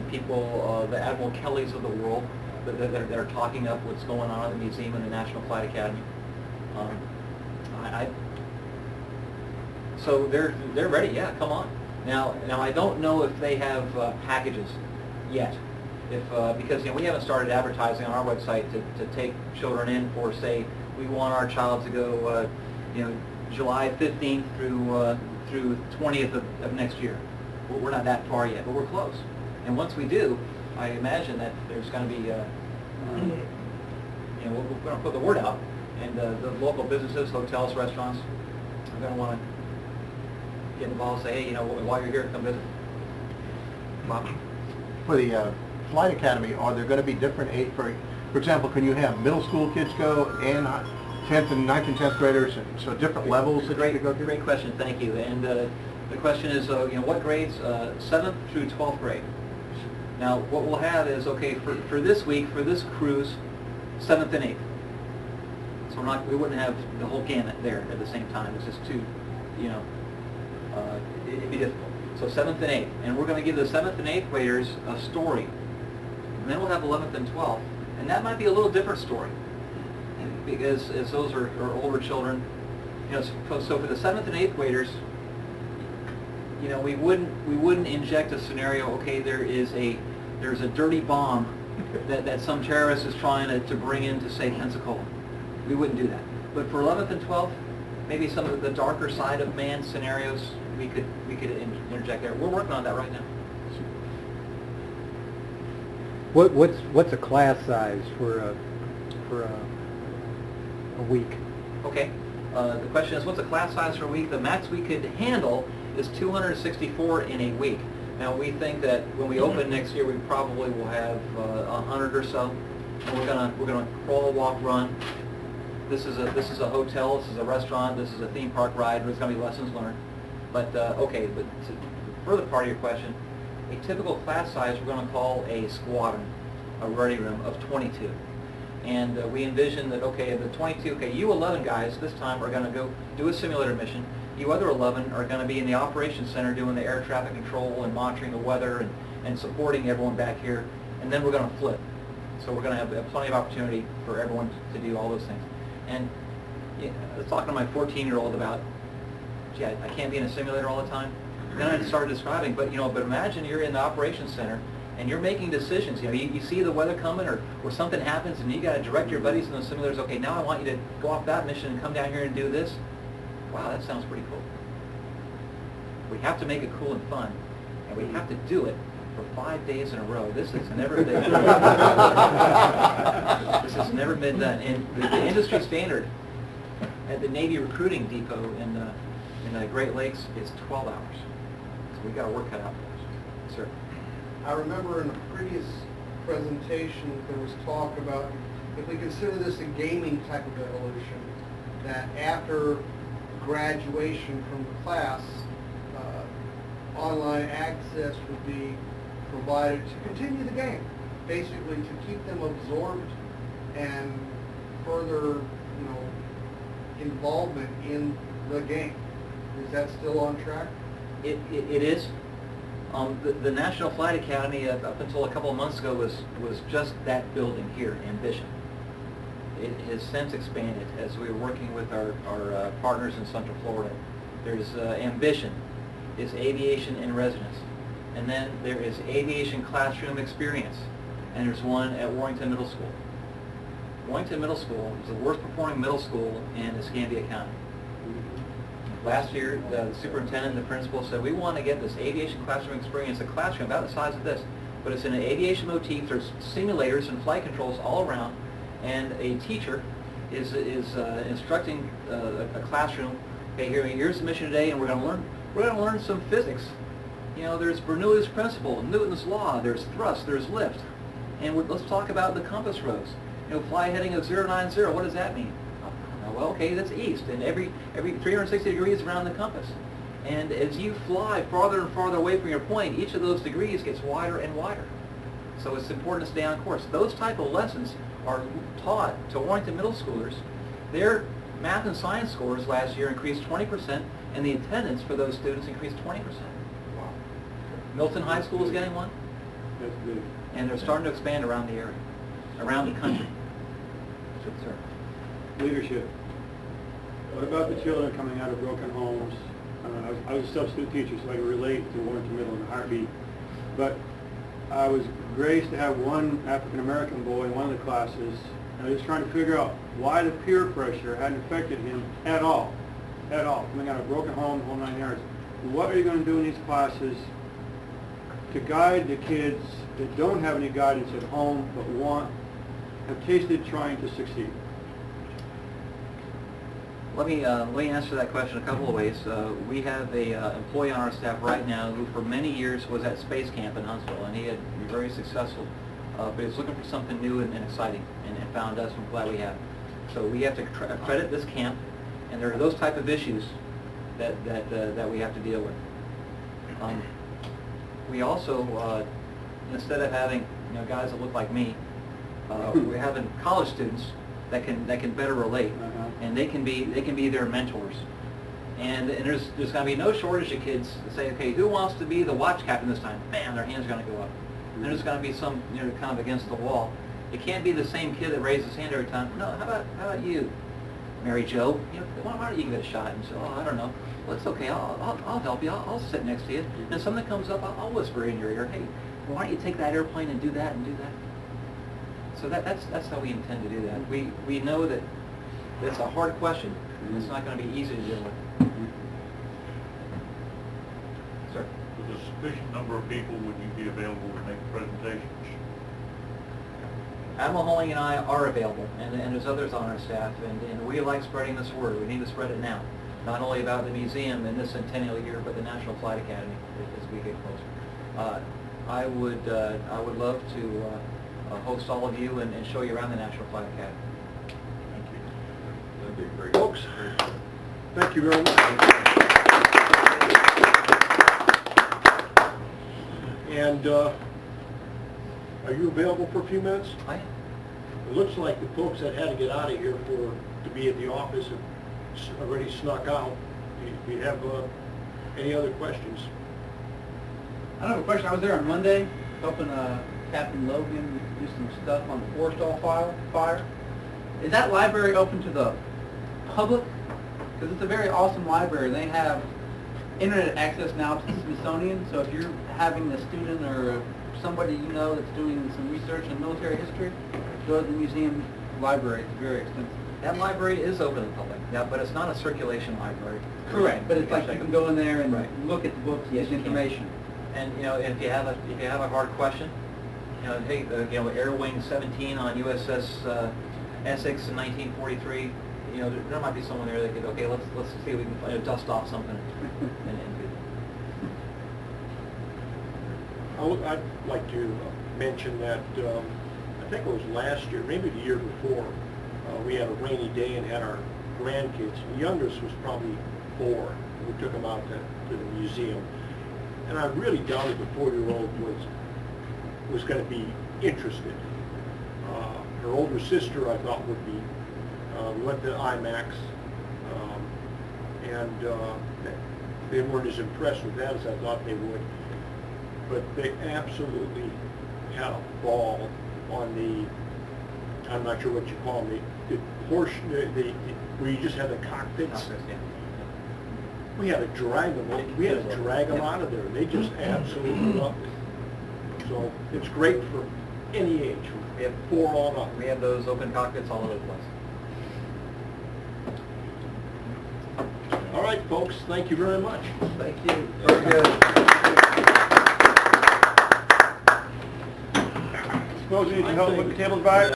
and people, the Admiral Kellys of the world, that are talking up what's going on at the museum and the National Flight Academy. So they're ready. Yeah, come on. Now I don't know if they have packages yet. Because we haven't started advertising on our website to take children in for, say, we want our child to go July 15th through 20th of next year. We're not that far yet, but we're close. And once we do, I imagine that there's going to be we're going to put the word out, and the local businesses, hotels, restaurants are going to want to get involved and say, hey, while you're here, come visit. Bob? For the Flight Academy, are there going to be different age, for example, can you have middle school kids go and 10th and 9th and 10th graders, so different levels that you go through? Great question, thank you. And the question is, what grades? 7th through 12th grade. Now, what we'll have is, okay, for this week, for this cruise, 7th and 8th. So we wouldn't have the whole gamut there at the same time. It's just too, it'd be difficult. So 7th and 8th, and we're going to give the 7th and 8th graders a story. And then we'll have 11th and 12th, and that might be a little different story, because as those are older children, so for the 7th and 8th graders, we wouldn't inject a scenario. Okay, there's a dirty bomb that some terrorist is trying to bring into, say, Pensacola. We wouldn't do that. But for 11th and 12th, maybe some of the darker side of man scenarios we could interject there. We're working on that right now. What's a class size for a week? Okay. The question is, what's a class size for a week? The max we could handle is 264 in a week. Now we think that when we open next year, we probably will have 100 or so, and we're gonna crawl, walk, run. This is a hotel. This is a restaurant. This is a theme park ride. There's going to be lessons learned. But okay. But to the further part of your question, a typical class size we're going to call a squadron, a ready room of 22. And we envision that, okay, the 22, okay, you 11 guys this time are going to go do a simulator mission. You other 11 are going to be in the operations center doing the air traffic control and monitoring the weather and supporting everyone back here. And then we're going to flip. So we're going to have plenty of opportunity for everyone to do all those things. And I was talking to my 14-year-old about, gee, I can't be in a simulator all the time. Then I started describing, but imagine you're in the operations center and you're making decisions. You see the weather coming or something happens and you got to direct your buddies in the simulators. Okay, now I want you to go off that mission and come down here and do this. Wow, that sounds pretty cool. We have to make it cool and fun, and we have to do it for 5 days in a row. This has never been this has never been done. And the industry standard at the Navy recruiting depot in the Great Lakes is 12 hours. So we got our work cut out for us. Sir. I remember in a previous presentation there was talk about if we consider this a gaming type of evolution, that after graduation from the class, online access would be provided to continue the game, basically to keep them absorbed and further, involvement in the game. Is that still on track? It is. The National Flight Academy up until a couple of months ago was just that building here, Ambition. It has since expanded as we were working with our partners in Central Florida. There's Ambition, is Aviation in Residence. And then there is Aviation Classroom Experience. And there's one at Warrington Middle School. Warrington Middle School is the worst performing middle school in Escambia County. Last year, the superintendent and the principal said, we want to get this Aviation Classroom Experience, a classroom about the size of this, but it's in an aviation motif. There's simulators and flight controls all around, and a teacher is instructing a classroom. Okay, here's the mission today, and we're going to learn some physics. There's Bernoulli's principle, Newton's law. There's thrust, there's lift, and let's talk about the compass rose. Fly heading of 090. What does that mean? Well, okay, that's east, and every 360 degrees around the compass. And as you fly farther and farther away from your point, each of those degrees gets wider and wider. So it's important to stay on course. Those type of lessons are taught to Warrington middle schoolers. Their math and science scores last year increased 20%, and the attendance for those students increased 20%. Wow. Milton High School is getting one. That's big. And they're starting to expand around the area, around the country. Sir. Leadership. What about the children coming out of broken homes? I was a substitute teacher, so I can relate to Warrington Middle in a heartbeat. But I was graced to have one African-American boy in one of the classes, and I was trying to figure out why the peer pressure hadn't affected him at all. Coming out of a broken home, whole 9 yards. What are you going to do in these classes to guide the kids that don't have any guidance at home but have tasted trying to succeed? Let me answer that question a couple of ways. We have a employee on our staff right now who for many years was at Space Camp in Huntsville, and he had been very successful, but he was looking for something new and exciting, and found us. I'm glad we have. So we have to credit this camp, and there are those type of issues that we have to deal with. We also, instead of having guys that look like me, we're having college students that can better relate, and they can be their mentors. And there's going to be no shortage of kids that say, okay, who wants to be the watch captain this time? Bam, their hand's going to go up. And there's going to be some kind of against the wall. It can't be the same kid that raises his hand every time. No, how about you, Mary Jo? Why don't you give it a shot? And say, oh, I don't know. Well, it's okay. I'll help you. I'll sit next to you. And if something comes up, I'll whisper in your ear, hey, why don't you take that airplane and do that and do that? So that's how we intend to do that. We know that it's a hard question, and it's not going to be easy to deal with. Sir? With a sufficient number of people, would you be available to make presentations? Admiral Holling and I are available, and there's others on our staff, and we like spreading this word. We need to spread it now, not only about the museum in this centennial year, but the National Flight Academy as we get closer. I would love to host all of you and show you around the National Flight Academy. Thank you. That'd be great. Folks, Thank you very much. And are you available for a few minutes? I am. It looks like the folks that had to get out of here to be at the office have already snuck out. Do you have any other questions? I don't have a question. I was there on Monday helping Captain Logan do some stuff on the Forestall fire. Is that library open to the public? Because it's a very awesome library. They have internet access now to the Smithsonian, so if you're having a student or somebody you know that's doing some research in military history, go to the museum library. It's very extensive. That library is open to the public, yeah, but it's not a circulation library. Correct, but it's like you can go in there and Right. look at the books, Yes, get you can. information. And if you have a hard question, hey, Air Wing 17 on USS Essex in 1943, there might be someone there that could, okay, let's see if we can dust off something and I'd like to mention that I think it was last year, maybe the year before, we had a rainy day and had our grandkids. The youngest was probably 4. We took them out to the museum. And I really doubted the 4-year-old was going to be interested. Her older sister, I thought, would be. We went to IMAX, and they weren't as impressed with that as I thought they would. But they absolutely had a ball on the, I'm not sure what you call them, the portion, where you just have the cockpits. yeah. We had to drag them out of there. They just absolutely loved it. So it's great for any age, We have 4 on up. We have those open cockpits all over the place. All right, folks, thank you very much. Thank you. very good. Suppose you need some help putting the tables back?